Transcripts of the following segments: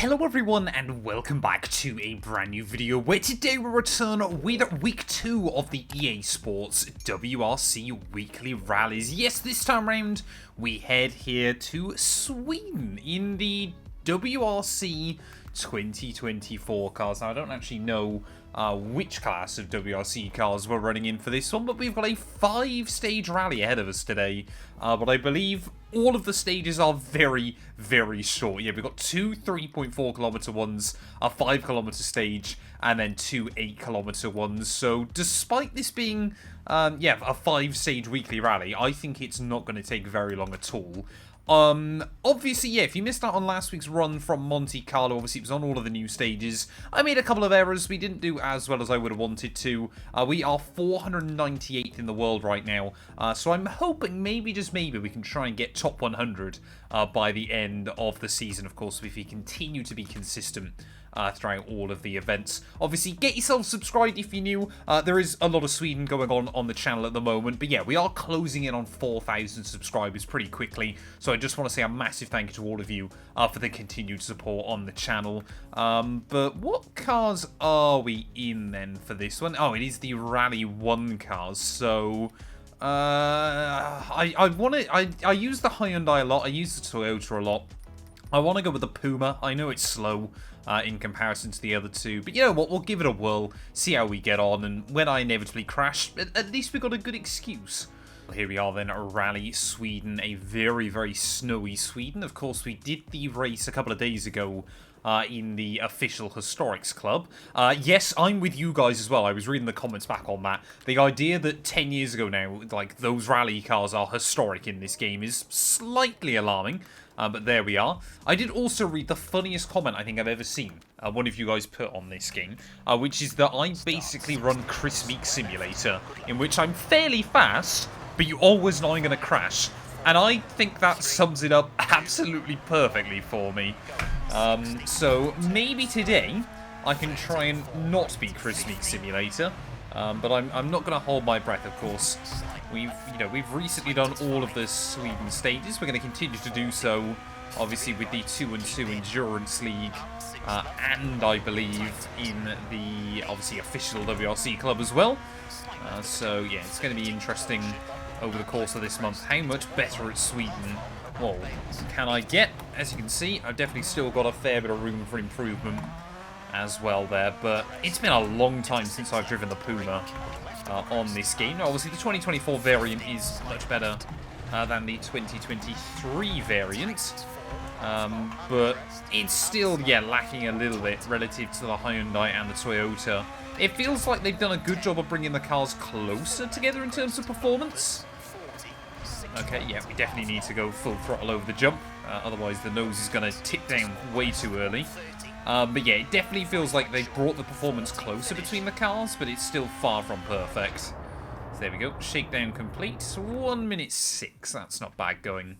Hello everyone and welcome back to a brand new video where today we return with week 2 of the EA Sports WRC weekly rallies. Yes, this time round we head here to Sweden in the WRC 2024 cars. Now I don't actually know which class of WRC cars we're running in for this one, but we've got a 5-stage rally ahead of us today. But I believe all of the stages are very, very short. Yeah, we've got 2 3.4 kilometer ones, a 5 kilometer stage, and then 2 8-kilometer ones. So despite this being, a 5-stage weekly rally, I think it's not going to take very long at all. Obviously, yeah, if you missed out on last week's run from Monte Carlo, obviously it was on all of the new stages. I made a couple of errors. We didn't do as well as I would have wanted to. We are 498th in the world right now. So I'm hoping maybe, just maybe, we can try and get top 100 by the end of the season, of course, if we continue to be consistent throughout all of the events. Obviously, get yourself subscribed if you're new. There is a lot of Sweden going on the channel at the moment. But yeah, we are closing in on 4,000 subscribers pretty quickly. So I just want to say a massive thank you to all of you for the continued support on the channel. But what cars are we in then for this one? Oh, it is the Rally 1 cars. So I use the Hyundai a lot. I use the Toyota a lot. I want to go with the Puma. I know it's slow in comparison to the other two, but you know what? We'll give it a whirl, see how we get on, and when I inevitably crash, at least we've got a good excuse. Well, here we are then at Rally Sweden, a very, very snowy Sweden. Of course, we did the race a couple of days ago in the official Historics Club. Yes, I'm with you guys as well. I was reading the comments back on that. The idea that 10 years ago now, like, those rally cars are historic in this game is slightly alarming. But there we are. I did also read the funniest comment I think I've ever seen one of you guys put on this game, which is that I basically run KRIS MEEKE Simulator, in which I'm fairly fast, but you always know I'm going to crash. And I think that sums it up absolutely perfectly for me. So maybe today I can try and not be KRIS MEEKE Simulator, but I'm not going to hold my breath, of course. We've recently done all of the Sweden stages. We're going to continue to do so, obviously, with the 2-2 Endurance League, and I believe in the, obviously, official WRC club as well. So, yeah, it's going to be interesting over the course of this month how much better at Sweden, well, can I get? As you can see, I've definitely still got a fair bit of room for improvement as well there, but it's been a long time since I've driven the Puma on this game. Now, obviously, the 2024 variant is much better than the 2023 variant, but it's still, yeah, lacking a little bit relative to the Hyundai and the Toyota. It feels like they've done a good job of bringing the cars closer together in terms of performance. Okay, yeah, we definitely need to go full throttle over the jump, otherwise the nose is going to tip down way too early. But yeah, it definitely feels like they've brought the performance closer between the cars, but it's still far from perfect. So there we go, Shakedown complete. 1 minute 6, that's not bad going.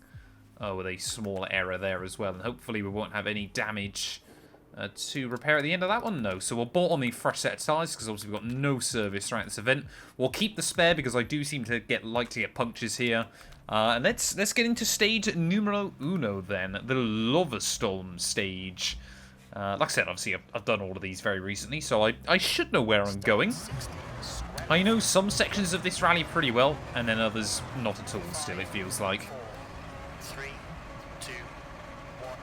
Oh, with a small error there as well, and hopefully we won't have any damage to repair at the end of that one. No, so we'll bolt on the fresh set of tyres, because obviously we've got no service throughout this event. We'll keep the spare, because I do seem to like to get punctures here. And let's get into stage numero uno then, the Lövstaholm stage. Like I said, obviously I've done all of these very recently, so I should know where I'm going. I know some sections of this rally pretty well, and then others not at all still, it feels like. 3, 2, 1,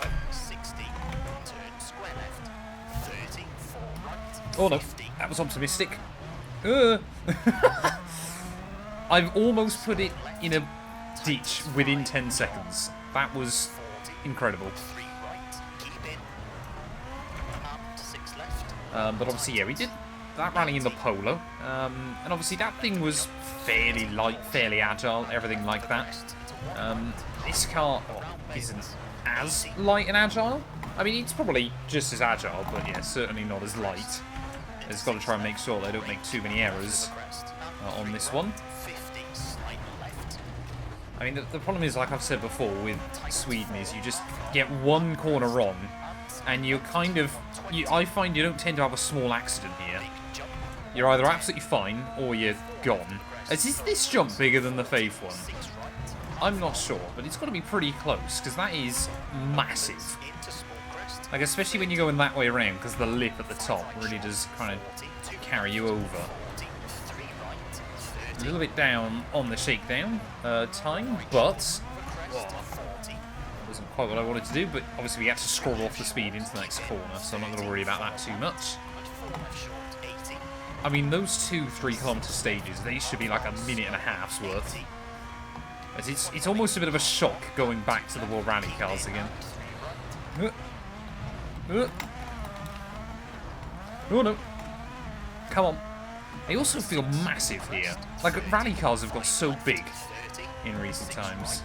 go. 60, turn square left, 30, 4 right, oh no, 50. that was optimistic. I've almost put it in a ditch within 10 seconds. That was incredible. But obviously, yeah, we did that rally in the Polo, and obviously that thing was fairly light, fairly agile, everything like that. This car isn't as light and agile. I mean, it's probably just as agile, but yeah, certainly not as light. It's got to try and make sure they don't make too many errors on this one. I mean, the problem is, like I've said before, with Sweden is you just get one corner wrong, and you're kind of... I find you don't tend to have a small accident here. You're either absolutely fine, or you're gone. Is this jump bigger than the Faith one? I'm not sure, but it's got to be pretty close, because that is massive. Like, especially when you're going that way around, because the lip at the top really does kind of carry you over. A little bit down on the shakedown time, but wasn't quite what I wanted to do. But obviously we had to scroll off the speed into the next corner, so I'm not going to worry about that too much. I mean, those 2-3 kilometre stages, they should be like a minute and a half's worth. It's almost a bit of a shock going back to the World Rally cars again. Oh no. Come on. They also feel massive here. Like, rally cars have got so big in recent times.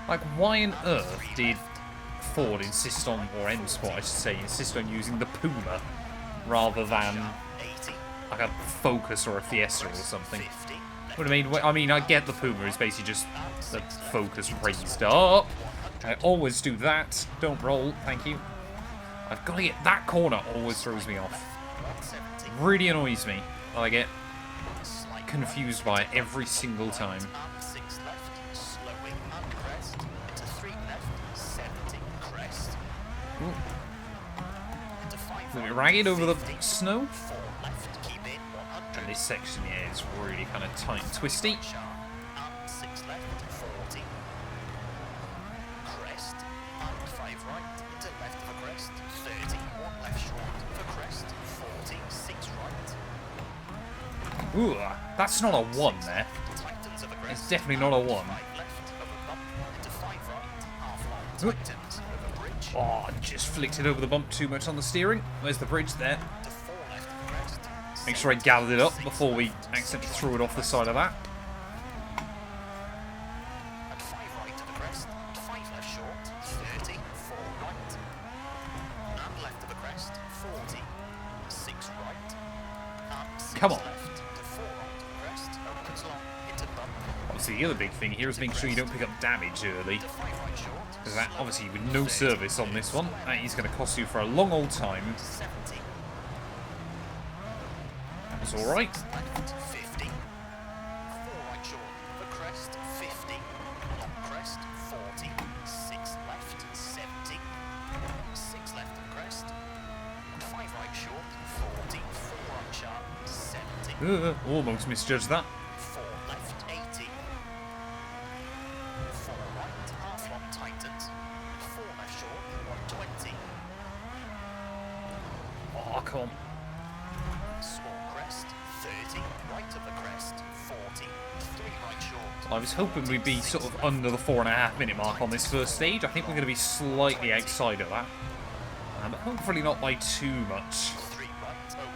Like, why on earth did Ford insist on, or M Sport I should say, insist on using the Puma rather than like a Focus or a Fiesta or something? Would have made, I mean, I get the Puma is basically just the Focus raised up. I always do that. Don't roll, thank you. I've got to get that corner, always throws me off. Really annoys me. I get confused by it every single time. Ooh. A little bit ragged over the snow. And this section here is really kind of tight and twisty. Ooh, that's not a 1 there. It's definitely not a 1. Oh, just flicked it over the bump too much on the steering. Where's the bridge there? Make sure I gathered it up before we accidentally threw it off the side of that. Come on. Obviously, the other big thing here is making sure you don't pick up damage early. Because that, obviously, with no service on this one, that is going to cost you for a long old time. That was alright. Almost misjudged that. 4 left, 80. 4 right, half long tightens. 4 left short, 120. Oh, come on. Small crest, 30. Right of the crest, 40. 3 right short. I was hoping we'd be sort of under the 4.5 minute mark on this first stage. I think we're going to be slightly outside of that. But hopefully not by too much.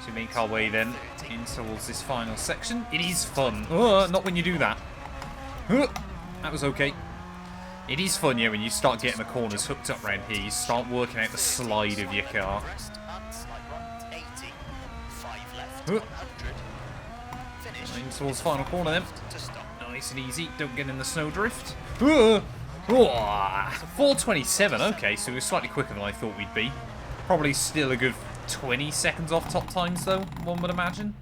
To make our way then in towards this final section. It is fun. Not when you do that. That was okay. It is fun, yeah, when you start getting the corners hooked up around here. You start working out the slide of your car. In towards final corner then. Nice and easy. Don't get in the snowdrift. 4:27. Okay, so we're slightly quicker than I thought we'd be. Probably still a good 20 seconds off top times though, one would imagine.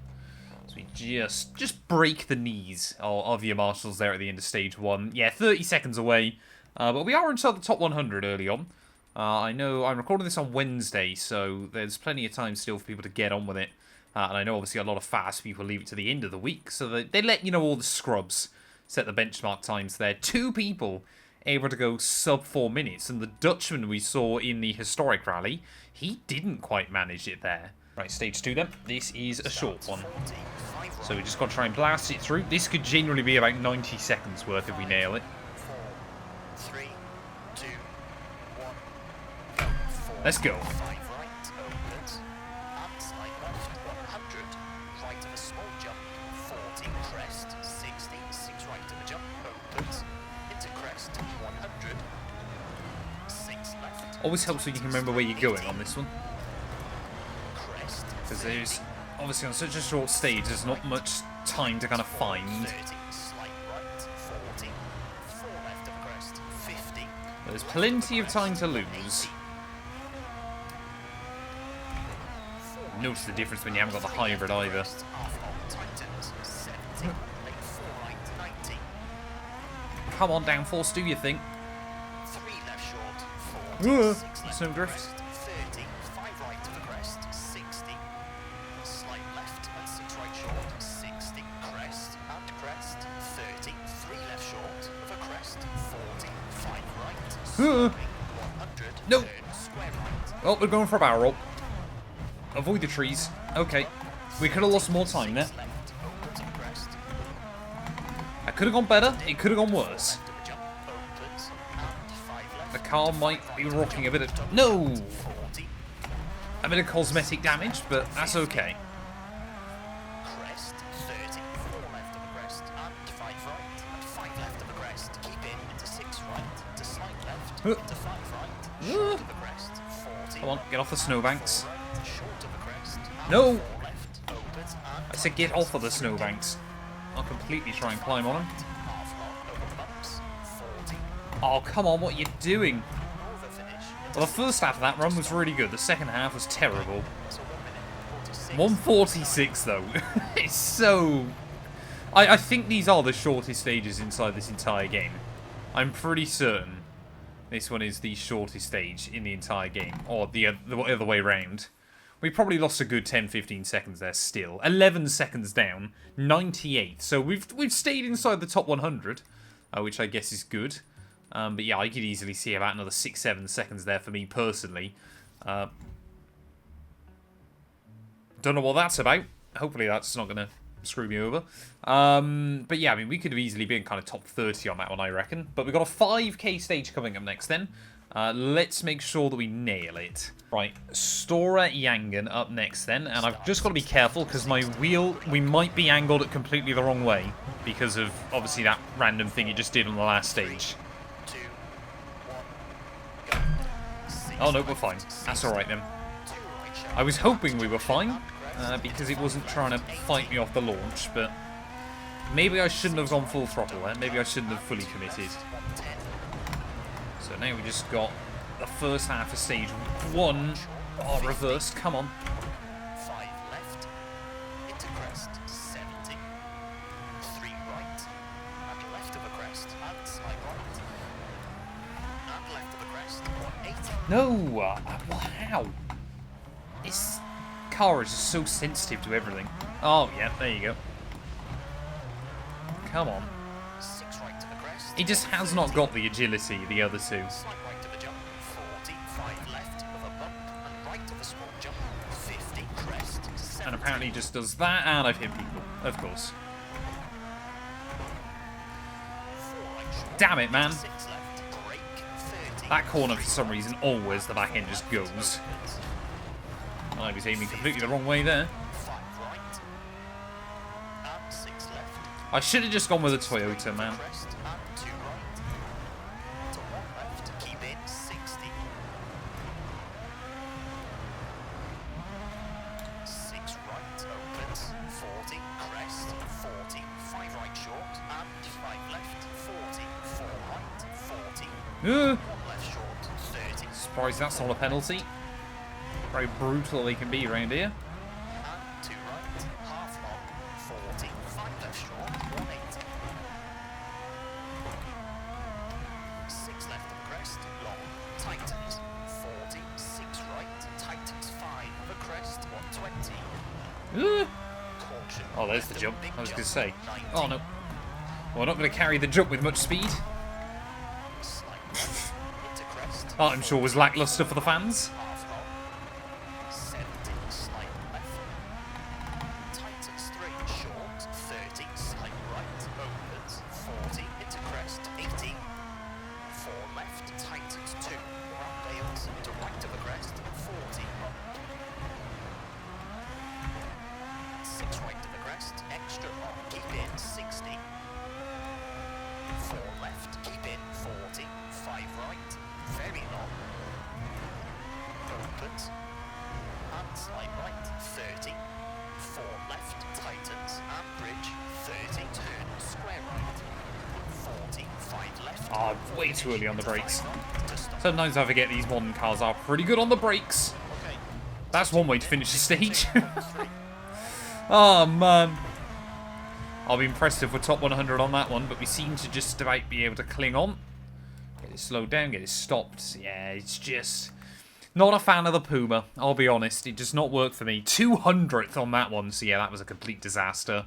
So we just break the knees of your marshals there at the end of stage 1. Yeah, 30 seconds away, but we are inside the top 100 early on. I know I'm recording this on Wednesday, so there's plenty of time still for people to get on with it. And I know obviously a lot of fast people leave it to the end of the week, so they let you know all the scrubs set the benchmark times there. 2 people able to go sub 4 minutes, and the Dutchman we saw in the historic rally, he didn't quite manage it there. Right, stage 2 then. This is a short one, so we just got to try and blast it through. This could generally be about 90 seconds worth if we nail it. 4, 3, 2, 1, go. Let's go. 5 right, opens, and slide left, 100, right of a small jump, 40, crest, 60, 6 right of a jump, opens, into crest, 100, 6 left. Always helps when you can remember where you're going on this one. Crest, Because there's, obviously on such a short stage, there's not much time to kind of find. 30, slight right, 40, 4 left of crest, 50. There's plenty of time to lose. Notice the difference when you haven't got the hybrid either. Half long tightens, 70, late 4 right, 90. Come on, downforce, do your thing. 3 left short, Snow drift. 30, 5 right of the crest, 60, slight left and 6 right short, 60, crest and crest, 30, 3 left short of a crest, 40, 5 right, sloping, 100, No. turn, square right. Oh, we're going for a barrel roll. Avoid the trees. Okay. We could have lost more time there. Left, open to the crest, That could have gone better. It could have gone worse. left of the jump, opens, and 5 left. The car might be rocking a bit of... No! 40, A bit of cosmetic damage, but that's okay. crest, 30, 4 left of the crest, and 5 right, and 5 left of the crest. Keep in into 6 right, to slight left, into 5 right, short of the crest, 40. Come on, get off the snowbanks. Right, short of the crest, and No! 4 left, opens, and I said get off of the snowbanks. I'll completely try and climb on them. half long over bumps, 40. Oh, come on, what are you doing? Over finish, Well, the first half of that run was really good. The second half was terrible. so 1 minute, 46. 146 though. It's so... I think these are the shortest stages inside this entire game. I'm pretty certain this one is the shortest stage in the entire game. Or the other way around. We probably lost a good 10-15 seconds there still. 11 seconds down. 98. So we've stayed inside the top 100. Which I guess is good. But yeah, I could easily see about another 6-7 seconds there for me personally. Don't know what that's about. Hopefully that's not going to screw me over. But yeah, I mean, we could have easily been kind of top 30 on that one, I reckon. But we've got a 5k stage coming up next then. Let's make sure that we nail it. Right, Stora Jangen up next then. And I've just got to be careful because my wheel, we might be angled it completely the wrong way. Because of, obviously, that random thing it just did on the last stage. 2, 1, go. Oh no, we're fine. That's alright then. I was hoping we were fine, because it wasn't trying to fight me off the launch, but maybe I shouldn't have gone full throttle there. Maybe I shouldn't have fully committed. So now we just got the first half of stage 1. Oh, reverse, come on. 5 left, into crest, 70, 3 right, and left of a crest, and slight right, and left of a crest, 180. No! How? This car is just so sensitive to everything. Oh, yeah, there you go. Come on. 6 right to the crest. He just has not got the agility the other two. Slight right to the jump, 40, 5 left of a bump, and right of a small jump, 50, crest, 70. And apparently he just does that, and I've hit people. Of course. 4 right short, Damn it, man. 6 left, brake, 30. That corner, for some reason, always the back end just goes. And I was aiming completely the wrong way there. 5 right, and 6 left. I should have just gone with a Toyota, man. Crest and 2 right. To 1 left, keep in 60. 6 right opens, 40, crest, 40, 5 right short, and 5 left, 40, 4 right, 40, 1 left short, 30, Surprised that's not a penalty. Very brutal they can be around here. and 2 right, half long, 40, 5 left short, 180. 6 left of crest, long, tightens, 40, 6 right, tightens 5 of a crest, 120. Caution. Oh, there's the left of jump. big I was going to jump, say. 90. Oh, no. Well, we're not going to carry the jump with much speed. Slight left, into crest. That, I'm sure, was lackluster for the fans. Half long, 70, slight left. Tightens 3, short, 30, slight right, opens, 40, into crest, 80. 4 left, tightens 2, round Dales, into right of the crest, 40, up. 6 right to the crest, extra long, keep in, 60. 4 left, keep in, 40, 5 right, very long. Opens, and slight right, 30. 4 left, tightens, and bridge, 30, turn, square right. 40, 5 left. Oh, way too early on the brakes. 5 right, to stop. Sometimes I forget these modern cars are pretty good on the brakes. Okay. That's one way to finish the stage. 3. Oh, man. I'll be impressed if we're top 100 on that one, but we seem to just about be able to cling on. Get it slowed down, get it stopped. Yeah, it's just... Not a fan of the Puma, I'll be honest. It does not work for me. 200th on that one, so yeah, that was a complete disaster.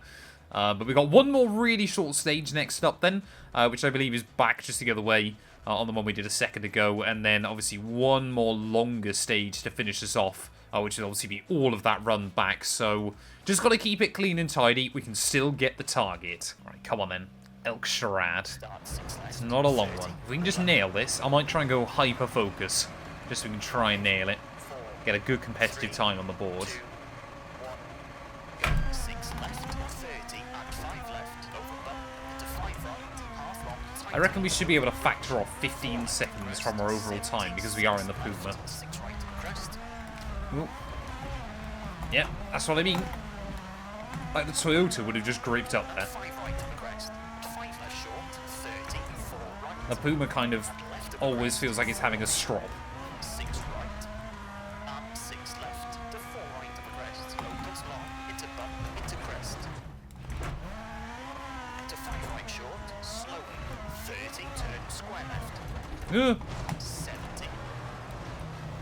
But we've got one more really short stage next up then, which I believe is back just the other way on the one we did a second ago. And then obviously one more longer stage to finish us off, which will obviously be all of that run back. So just got to keep it clean and tidy. We can still get the target. All right, come on then. Ekshärad. It's not a long one. If we can just nail this, I might try and go hyper-focus. Just so we can try and nail it. Get a good competitive time on the board. I reckon we should be able to factor off 15 seconds from our overall time because we are in the Puma. Ooh. Yep, that's what I mean. Like the Toyota would have just gripped up there. The Puma kind of always feels like it's having a strop.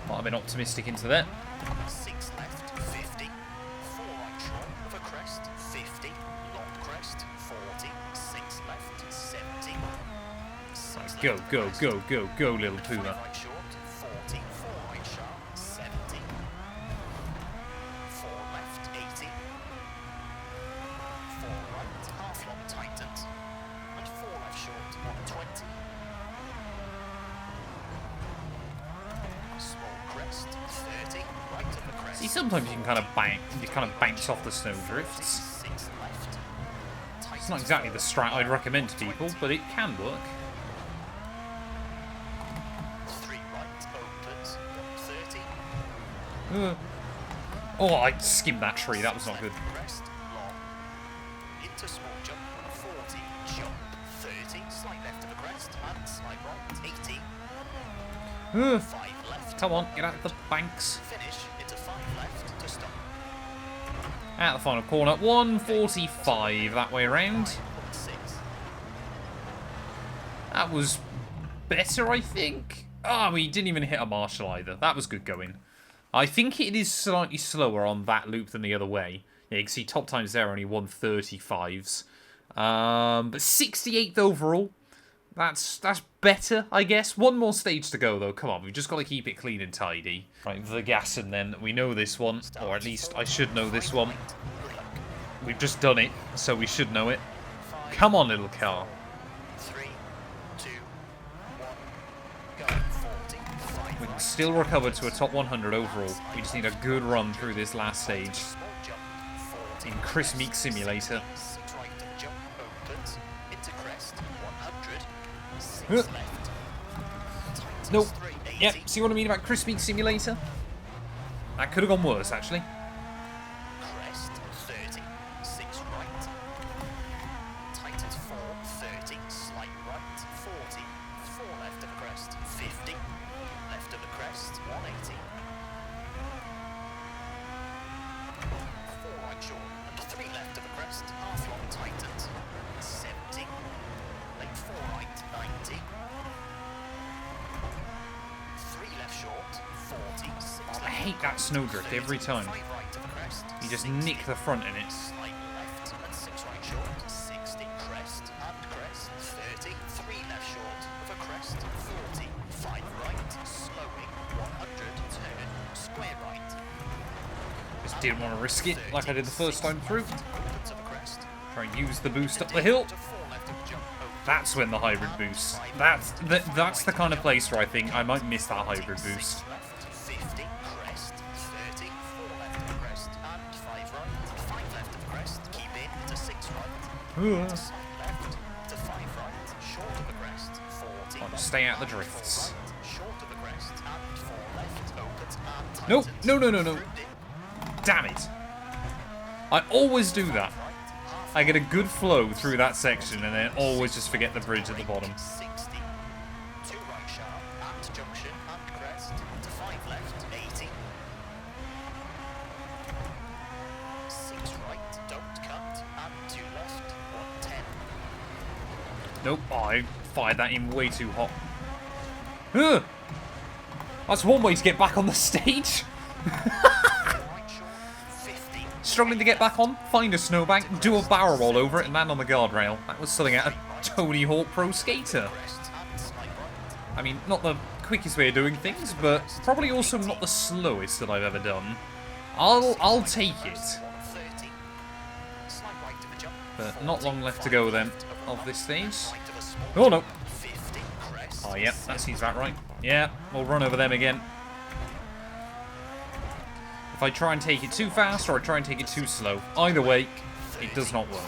Might have been optimistic into that. 6 left, 50. 4 right short of a crest, 50. Long crest, 40. 6 left, 70. Right, go, go, go, go, go, little Puma. 5 right short, 40. 4 right sharp, 70. 4 left, 80. 4 right, half long tightened. And 4 left short, 120. See, sometimes you can kind of bounce off the snow drifts. It's not exactly the strat I'd recommend to people, but it can work. 3 right opens, 30. Oh, I skimmed that tree. That was not good. Crest, long. Into small jump, 40. Jump, 30. Slight left of the crest, and slight right, 80. 5 left. Come on, get out of the banks. Finish into 5 left to stop. At the final corner, 145 that way around. 6. That was better, I think. Oh, we didn't even hit a marshal either. That was good going. I think it is slightly slower on that loop than the other way. Yeah, you can see top times there are only 135s. But 68th overall. That's better, I guess. One more stage to go, though. Come on, we've just got to keep it clean and tidy. Right, Vargasen then. We know this one, or at least I should know this one. We've just done it, so we should know it. Come on, little car. 3, 2, 1, go. 40. We can still recover to a top 100 overall. We just need a good run through this last stage. Small jump, 40. In KRIS MEEKE Simulator. 6 right of jump opens into crest, 100. 6 left. Nope. 3, 80. Yep, see what I mean about KRIS MEEKE Simulator? That could have gone worse, actually. Crest, 30. 6 right. Tightens 4, 30. Slight right, 40. 4 left of the crest, 50. Left of the crest, 180. 4 right short, and 3 left of the crest, half long tightens, 70. Late 4 right, 90. 3 left short, 40. 6 left. I hate that snowdrift every time. 5 right of the crest, You just 60. nick the front in it. Slight left and 6 right short, 60, crest and crest, 30, 3 left short of a crest, 40, 5 right, slowing, 100, turn, square right. Just didn't want to risk it like I did the first time through. Opens of a crest, Try and use the boost up the hill. to 4 left of a jump, opens, That's when the hybrid boost. That's the kind of place where I think I might miss that hybrid boost. 6 left, 50, crest, 30, 4 left of a crest, and 5 right, 5 left of a crest, keep in to 6 right. To slight left, to 5 right, short of the crest, 40. I'll just stay out of the drifts. Right, short of the crest, and 4 left, opens and Nope, tightens. no, no, no, no. Through dip, Damn it. I always do that. right, half I get a good flow through that section and then always just forget the bridge at the bottom. 60. 2 right sharp, at junction, and crest, to 5 left, 80. 6 right, don't cut, and 2 left, 110. Nope, oh, I fired that in way too hot. Ugh. That's one way to get back on the stage. Struggling to get back on, find a snowbank, do a barrel roll over it, and land on the guardrail. That was something out of Tony Hawk Pro Skater. I mean, not the quickest way of doing things, but probably also not the slowest that I've ever done. I'll take it. But not long left to go then of this stage. Oh no. Oh yeah, that seems about right. Yeah, we'll run over them again. If I try and take it too fast or I try and take it too slow, either way, it does not work.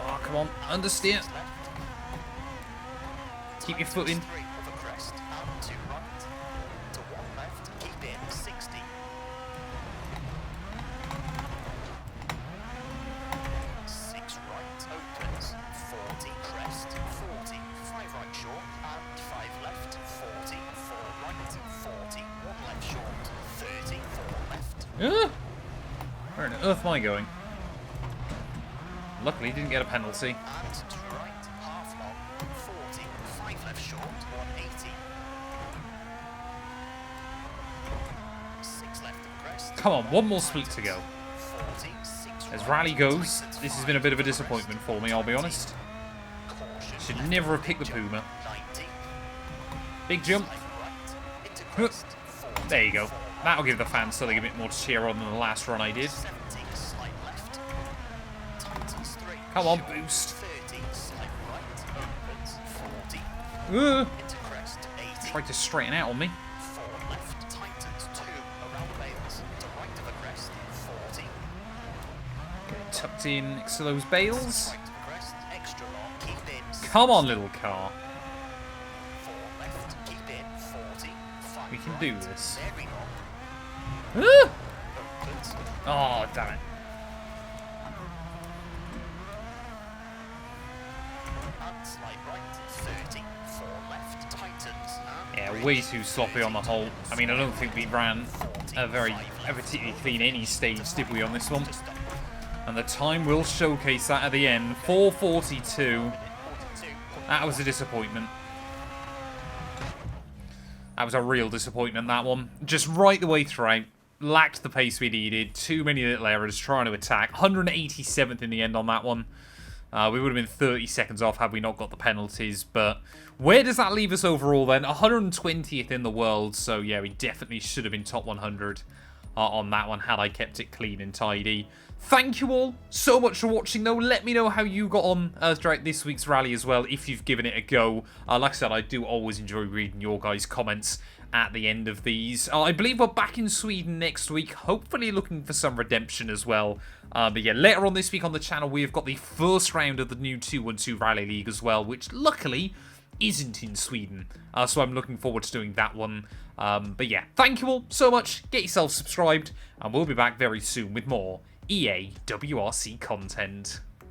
Oh, come on, understeer. Keep your foot in. Where on earth am I going? Luckily, didn't get a penalty. Come on, one more split to go. As Rally goes, this has been a bit of a disappointment for me, I'll be honest. Should never have picked the Puma. Big jump. There you go. That'll give the fans something a bit more to cheer on than the last run I did. Come on, boost. Tried to straighten out on me. Tucked in next to those bales. Come on, little car. We can do this. Oh, damn it. Yeah, way too sloppy on the whole. I mean, I don't think we ran a particularly clean any stage, did we, on this one? And the time will showcase that at the end. 4:42. That was a disappointment. That was a real disappointment, that one. Just right the way through. Lacked the pace we needed. Too many little errors trying to attack. 187th in the end on that one. We would have been 30 seconds off had we not got the penalties. But where does that leave us overall then? 120th in the world. So yeah, we definitely should have been top 100 on that one had I kept it clean and tidy. Thank you all so much for watching, though. Let me know how you got on throughout this week's rally as well, if you've given it a go. Like I said, I do always enjoy reading your guys' comments at the end of these. I believe we're back in Sweden next week, hopefully looking for some redemption as well. But yeah, later on this week on the channel, we've got the first round of the new 212 Rally League as well, which luckily isn't in Sweden. So I'm looking forward to doing that one. But yeah, thank you all so much. Get yourself subscribed, and we'll be back very soon with more EA WRC content.